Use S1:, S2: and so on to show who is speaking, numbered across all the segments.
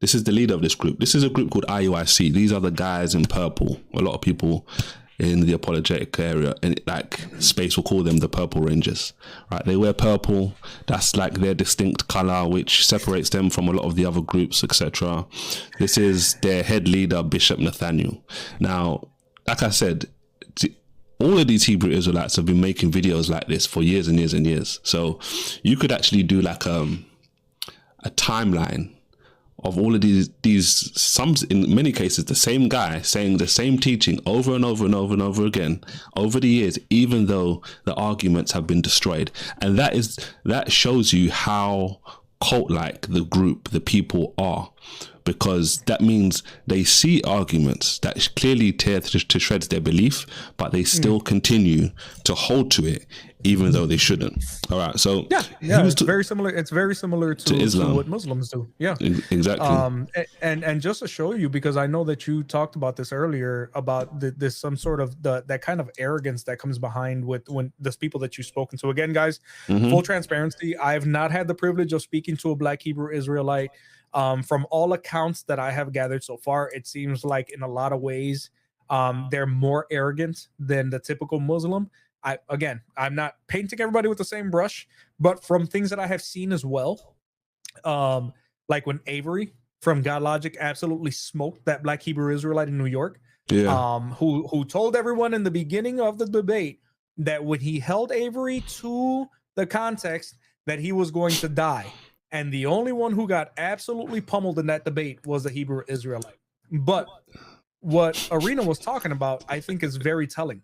S1: This is the leader of this group. This is a group called IUIC. These are the guys in purple. A lot of people in the apologetic area, in like space, will call them the Purple Rangers, right? They wear purple. That's like their distinct color, which separates them from a lot of the other groups, etc. This is their head leader, Bishop Nathaniel. Now, like I said, all of these Hebrew Israelites have been making videos like this for years and years and years. So you could actually do like a timeline of all of these, some, in many cases, the same guy saying the same teaching over and over and over and over again over the years, even though the arguments have been destroyed. And that shows you how cult-like the group, the people are, because that means they see arguments that clearly tear to shreds their belief, but they still continue to hold to it, even though they shouldn't. All right, so
S2: it's very similar. It's very similar to Islam, to what Muslims do. Yeah,
S1: exactly.
S2: And just to show you, because I know that you talked about this earlier about this some sort of that kind of arrogance that comes behind when those people that you've spoken to. Again, guys, full transparency, I have not had the privilege of speaking to a Black Hebrew Israelite. From all accounts that I have gathered so far, it seems like in a lot of ways they're more arrogant than the typical Muslim. I'm not painting everybody with the same brush, but from things that I have seen as well, like when Avery from God Logic absolutely smoked that Black Hebrew Israelite in New York, who told everyone in the beginning of the debate that when he held Avery to the context that he was going to die. And the only one who got absolutely pummeled in that debate was the Hebrew Israelite. But what Arena was talking about, I think, is very telling,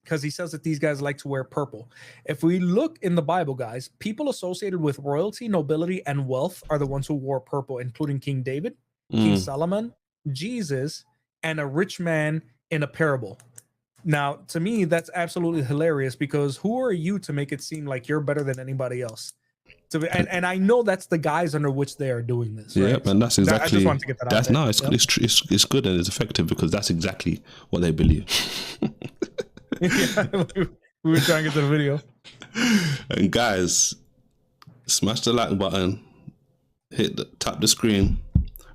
S2: because he says that these guys like to wear purple. If we look in the Bible, guys, people associated with royalty, nobility, and wealth are the ones who wore purple, including King David, King Solomon, Jesus, and a rich man in a parable. Now, to me, that's absolutely hilarious, because who are you to make it seem like you're better than anybody else? And I know that's the guys under which they are doing this. Right?
S1: Yeah, and that's exactly.
S2: I just want to get that out there.
S1: No, it's good and it's effective, because that's exactly what they believe.
S2: We were trying to get the video.
S1: And guys, smash the like button, tap the screen.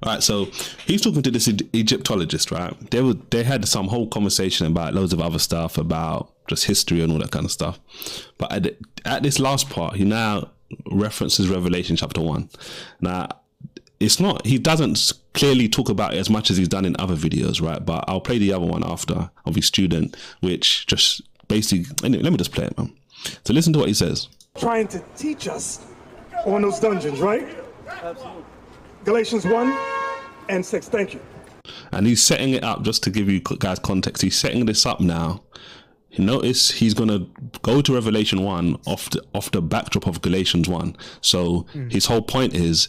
S1: All right, so he's talking to this Egyptologist, right? They had some whole conversation about loads of other stuff, about just history and all that kind of stuff. But at this last part, he now references Revelation chapter 1. Now, it's not, he doesn't clearly talk about it as much as he's done in other videos, right? But I'll play the other one after of his student, which just basically, anyway, let me just play it, man. So listen to what he says.
S3: Trying to teach us on those dungeons, right? Absolutely. Galatians 1 and 6. Thank you.
S1: And he's setting it up, just to give you guys context. He's setting this up now. Notice he's going to go to Revelation 1 off the backdrop of Galatians 1. So his whole point is,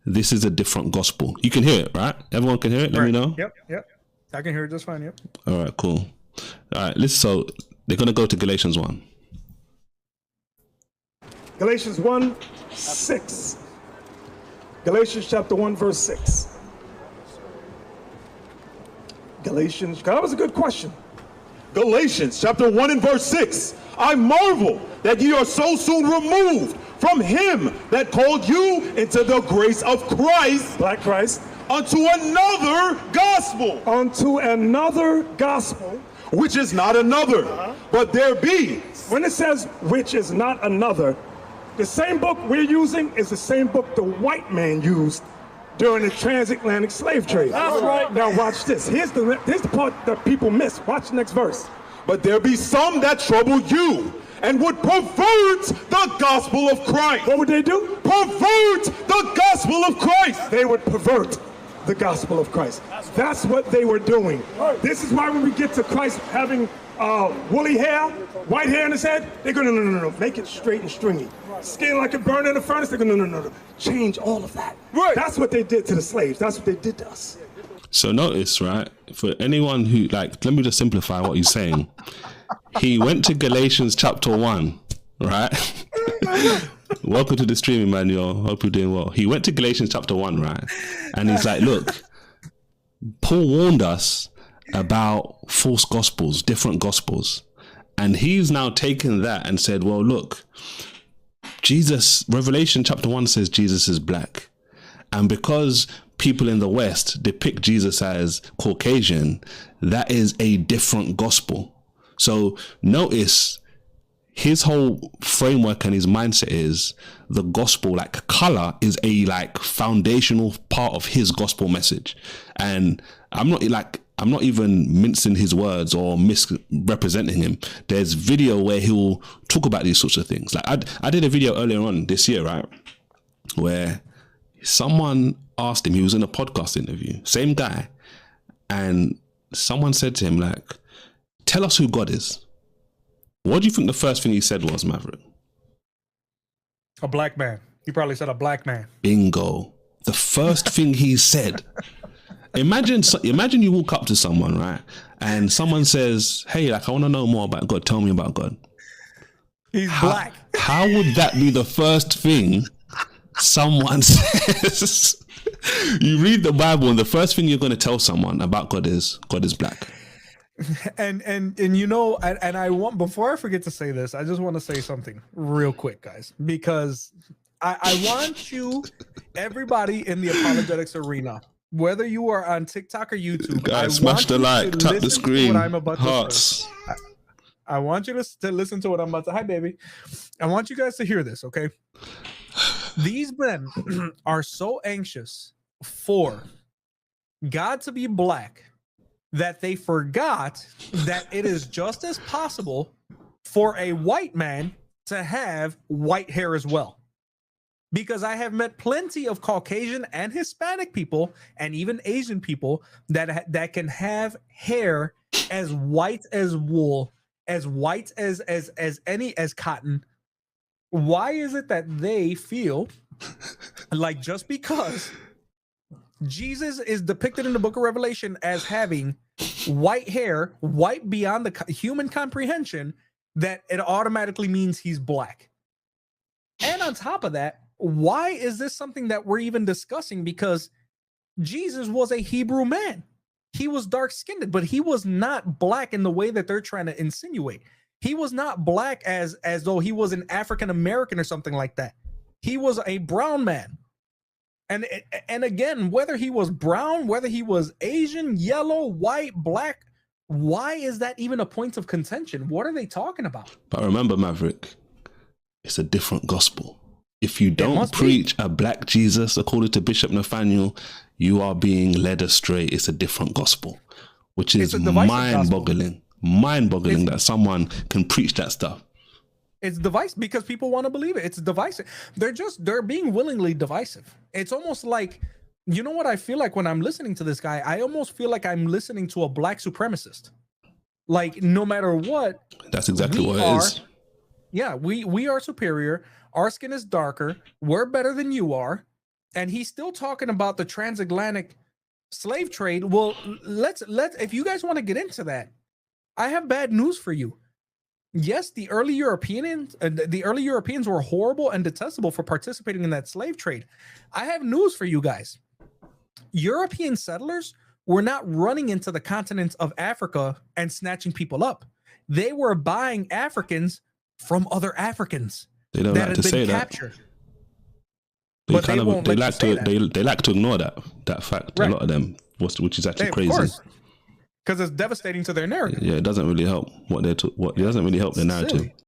S1: this is a different gospel. You can hear it, right? Everyone can hear it? Let me know.
S2: Yep. I can hear it just fine, yep.
S1: All right, cool. All right, listen. So they're going to go to Galatians 1.
S3: Galatians 1, 6. Galatians chapter 1, verse 6. Galatians, that was a good question.
S4: Galatians chapter 1 and verse 6. I marvel that ye are so soon removed from him that called you into the grace of Christ,
S3: Black Christ,
S4: unto another gospel.
S3: Unto another gospel.
S4: Which is not another, but there be.
S3: When it says which is not another, the same book we're using is the same book the white man used during the transatlantic slave trade.
S4: That's right.
S3: Now watch this. Here's the part that people miss. Watch the next verse.
S4: But there be some that trouble you and would pervert the gospel of Christ.
S3: What would they do?
S4: Pervert the gospel of Christ.
S3: They would pervert the gospel of Christ. That's what they were doing. This is why when we get to Christ having woolly hair, white hair in his head, they go, no, make it straight and stringy. Skin like it burned in the furnace, they go, no, change all of that. Right. That's what they did to the slaves. That's what they did to us.
S1: So notice, right, for anyone who, like, let me just simplify what he's saying. He went to Galatians chapter 1, right? Welcome to the stream, Emmanuel. Hope you're doing well. He went to Galatians chapter 1, right? And he's like, look, Paul warned us about false gospels, different gospels. And he's now taken that and said, well, look, Jesus, Revelation chapter 1 says Jesus is black. And because people in the West depict Jesus as Caucasian, that is a different gospel. So notice his whole framework and his mindset is the gospel, like color is a like foundational part of his gospel message. And I'm not even mincing his words or misrepresenting him. There's video where he'll talk about these sorts of things. Like I did a video earlier on this year, right, where someone asked him, he was in a podcast interview, same guy, and someone said to him, like, tell us who God is. What do you think the first thing he said was, Maverick?
S2: A black man. He probably said a black man.
S1: Bingo. The first thing he said. Imagine you walk up to someone, right, and someone says, hey, like, I want to know more about God. Tell me about God.
S2: He's black.
S1: How would that be the first thing someone says? You read the Bible and the first thing you're going to tell someone about God is black.
S2: And you know, and I want, before I forget to say this, I just want to say something real quick, guys, because I want you, everybody in the apologetics arena, whether you are on TikTok or YouTube,
S1: guys, smash the like, tap the screen, hearts.
S2: I want you to listen to what I'm about to. Hi, baby. I want you guys to hear this, okay? These men are so anxious for God to be black that they forgot that it is just as possible for a white man to have white hair as well. Because I have met plenty of Caucasian and Hispanic people and even Asian people that can have hair as white as wool, as white as cotton. Why is it that they feel like just because Jesus is depicted in the book of Revelation as having white hair, white beyond the human comprehension, that it automatically means he's black? And on top of that, why is this something that we're even discussing? Because Jesus was a Hebrew man. He was dark-skinned, but he was not black in the way that they're trying to insinuate. He was not black as though he was an African American or something like that. He was a brown man. And again, whether he was brown, whether he was Asian, yellow, white, black, why is that even a point of contention? What are they talking about?
S1: But remember, Maverick, it's a different gospel. If you don't preach a black Jesus, according to Bishop Nathaniel, you are being led astray. It's a different gospel, which is mind-boggling. Mind-boggling that someone can preach that stuff.
S2: It's divisive because people want to believe it. It's divisive. They're being willingly divisive. It's almost like, you know what I feel like when I'm listening to this guy? I almost feel like I'm listening to a black supremacist. Like, no matter what.
S1: That's exactly what it is.
S2: Yeah, we are superior. Our skin is darker. We're better than you are. And he's still talking about the transatlantic slave trade. Well, let's if you guys want to get into that, I have bad news for you. Yes, the early Europeans were horrible and detestable for participating in that slave trade. I have news for you guys. European settlers were not running into the continents of Africa and snatching people up. They were buying Africans from other Africans.
S1: They don't like to say
S2: captured.
S1: that. They like to ignore that fact. Right. A lot of them, which is actually crazy.
S2: Because it's devastating to their narrative.
S1: Yeah, it doesn't really help it doesn't really help their narrative.